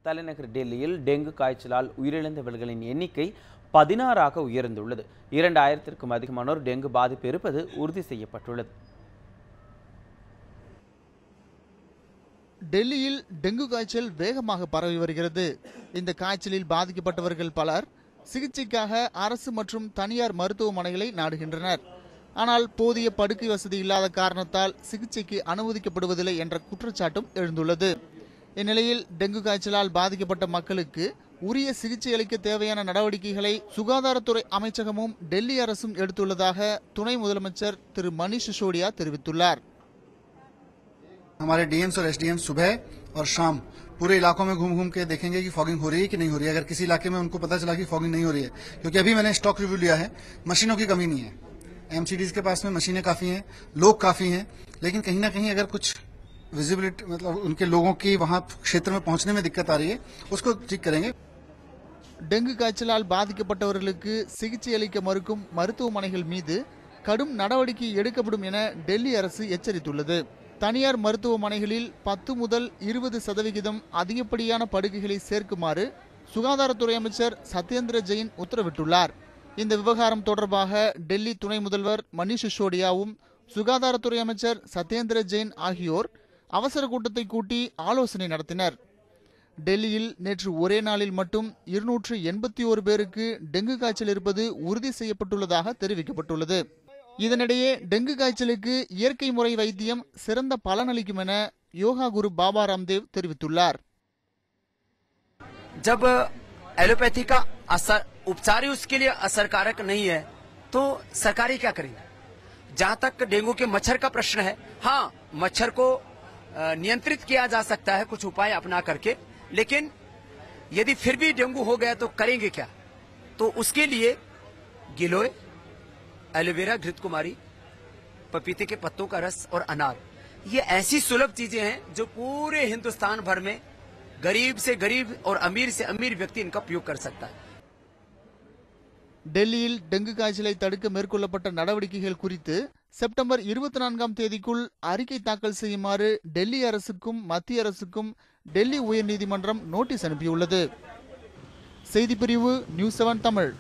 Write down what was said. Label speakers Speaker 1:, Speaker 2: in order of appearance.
Speaker 1: தலைநகர் டெல்லியில் டெங்கு காய்ச்சலால் உயிரிழந்தவர்களின் எண்ணிக்கை 16ஆக உயர்ந்துள்ளது. 2000க்கும் அதிகமானோர் டெங்கு பாதிப்பு இருப்பது உறுதி செய்யப்பட்டுள்ளது.
Speaker 2: டெல்லியில் டெங்கு காய்ச்சல் வேகமாக பரவி வருகிறது. இந்த காய்ச்சலில் பாதிக்கப்பட்டவர்கள் பலர் சிகிச்சைக்காக அரசு மற்றும் தனியார் மருத்துவமனைகளை நாடுகின்றனர். ஆனால் போதிய படுக்கை வசதி இல்லாத காரணத்தால் சிகிச்சைக்கு அனுமதிக்கப்படுவதில்லை என்ற குற்றச்சாட்டும் எழுந்துள்ளது. இந்நிலையில் டெங்கு காய்ச்சலால் பாதிக்கப்பட்ட மக்களுக்கு உரிய சிகிச்சை அளிக்க தேவையான நடவடிக்கைகளை சுகாதாரத்துறை அமைச்சகமும் டெல்லி அரசும் எடுத்துள்ளதாக துணை முதலமைச்சர் திரு மनीष सिसोदिया தெரிவித்துள்ளார்.
Speaker 3: हमारे डीएम्स और एसडीएम्स सुबह और शाम पूरे इलाकों में घूम के देखेंगे कि फॉगिंग हो रही है कि नहीं हो रही है। अगर किसी इलाके में उनको पता चला कि फॉगिंग नहीं हो रही है, क्योंकि अभी मैंने स्टॉक रिव्यू लिया है, मशीनों की कमी नहीं है, एमसीडीज के पास में मशीनें काफी हैं, लोग काफी हैं, लेकिन कहीं ना कहीं अगर कुछ विजिबिलिटी मतलब उनके लोगों की वहां क्षेत्र में पहुंचने में दिक्कत आ रही है, उसको ठीक करेंगे.
Speaker 2: டெங்கு காய்ச்சலால் பாதிக்கப்பட்டவர்களுக்கு சிகிச்சை அளிக்க மறுக்கும் மருத்துவமனைகள் மீது கடும் நடவடிக்கை எடுக்கப்படும் என டெல்லி அரசு எச்சரித்துள்ளது. தனியார் மருத்துவமனைகளில் 10 முதல் 20% அதிகப்படியான படுக்கைகளை சேர்க்குமாறு சுகாதாரத்துறை அமைச்சர் சத்யேந்திர ஜெயின் உத்தரவிட்டுள்ளார். இந்த விவகாரம் தொடர்பாக டெல்லி துணை முதல்வர் மनीष सिसोदियाவும் சுகாதாரத்துறை அமைச்சர் சத்யேந்திர ஜெயின் ஆகியோர் அவசர கூட்டத்தை கூட்டி ஆலோசனை நடத்தினர். டெல்லியில் நேற்று ஒரே நாளில் மட்டும் 281 பேருக்கு டெங்கு காய்ச்சல் இருப்பது உறுதி செய்யப்பட்டுள்ளதாக தெரிவிக்கப்பட்டுள்ளது. இதனிடையே டெங்கு காய்ச்சலுக்கு இயற்கை முறை வைத்தியம் சிறந்த பலனளிக்கும் என யோகா குரு பாபா ராம்தேவ் தெரிவித்துள்ளார்.
Speaker 4: जब एलोपैथी का असर उपचार ही उसके लिए असरकारक नहीं है तो सरकारी क्या करेंगे। जहां तक डेंगू के मच्छर का प्रश्न है, हाँ मच्छर को नियंत्रित किया जा सकता है कुछ उपाय अपना करके, लेकिन यदि फिर भी डेंगू हो गया तो करेंगे क्या। तो उसके लिए गिलोय, एलोवेरा, घृतकुमारी, पपीते के पत्तों का रस और अनार, ये ऐसी सुलभ चीजें हैं जो पूरे हिंदुस्तान भर में गरीब से गरीब और अमीर से अमीर व्यक्ति इनका उपयोग कर सकता है.
Speaker 2: டெல்லியில் டெங்கு காய்ச்சலை தடுக்க மேற்கொள்ளப்பட்ட நடவடிக்கைகள் குறித்து செப்டம்பர் 24ஆம் தேதிக்குள் அறிக்கை தாக்கல் செய்யுமாறு டெல்லி அரசுக்கும் மத்திய அரசுக்கும் டெல்லி உயர்நீதிமன்றம் நோட்டீஸ் அனுப்பியுள்ளது. செய்திப்பிரிவு நியூஸ் 7 தமிழ்.